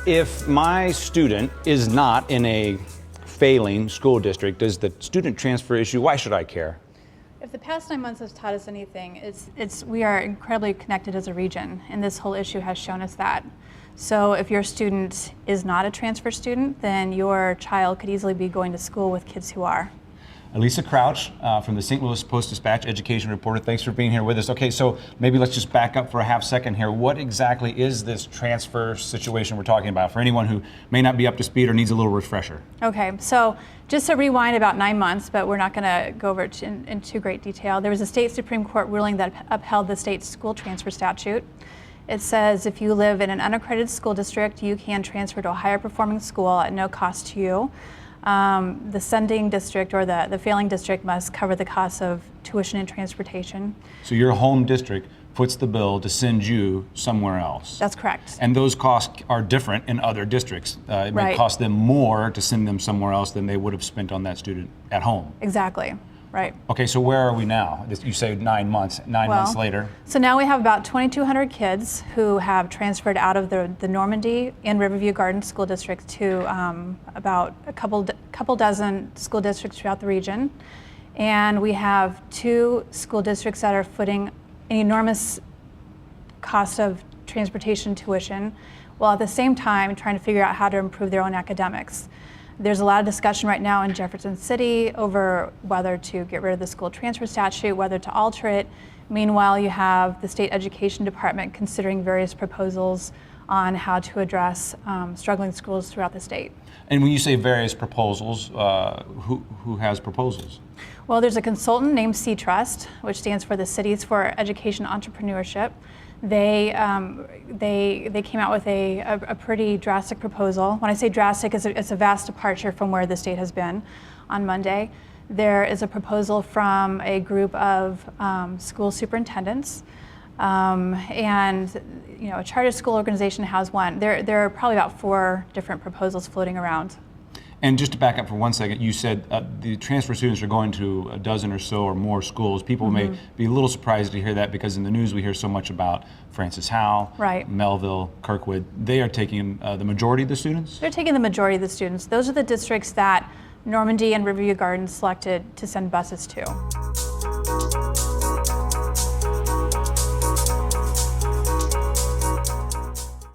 If my student is not in a failing school district, does the student transfer issue, why should I care? If the past 9 months has taught us anything, we are incredibly connected as a region, and this whole issue has shown us that. So if your student is not a transfer student, then your child could easily be going to school with kids who are. Elisa Crouch from the St. Louis Post-Dispatch, education reporter. Thanks for being here with us. Okay, so maybe let's just back up for a half second here. What exactly is this transfer situation we're talking about for anyone who may not be up to speed or needs a little refresher? Okay, so just to rewind about 9 months, but we're not going to go over it in too great detail. There was a state Supreme Court ruling that upheld the state's school transfer statute. It says if you live in an unaccredited school district, you can transfer to a higher performing school at no cost to you. The sending district or the failing district must cover the costs of tuition and transportation. So your home district foots the bill to send you somewhere else. That's correct. And those costs are different in other districts. It may Right. cost them more to send them somewhere else than they would have spent on that student at home. Exactly, right. Okay, so where are we now? You say 9 months, nine months later. So now we have about 2,200 kids who have transferred out of the Normandy and Riverview Gardens school districts to about a couple dozen school districts throughout the region. And we have 2 school districts that are footing an enormous cost of transportation tuition, while at the same time trying to figure out how to improve their own academics. There's a lot of discussion right now in Jefferson City over whether to get rid of the school transfer statute, whether to alter it. Meanwhile, you have the state education department considering various proposals on how to address struggling schools throughout the state. And when you say various proposals, who has proposals? Well, there's a consultant named C-Trust, which stands for the Cities for Education Entrepreneurship. They came out with a pretty drastic proposal. When I say drastic, it's a vast departure from where the state has been. On Monday, there is a proposal from a group of school superintendents, and a charter school organization has one. There are probably about 4 different proposals floating around. And just to back up for 1 second, you said the transfer students are going to a dozen or so or more schools. People may be a little surprised to hear that because in the news we hear so much about Francis Howell, right. Melville, Kirkwood. They are taking the majority of the students? They're taking the majority of the students. Those are the districts that Normandy and Riverview Gardens selected to send buses to.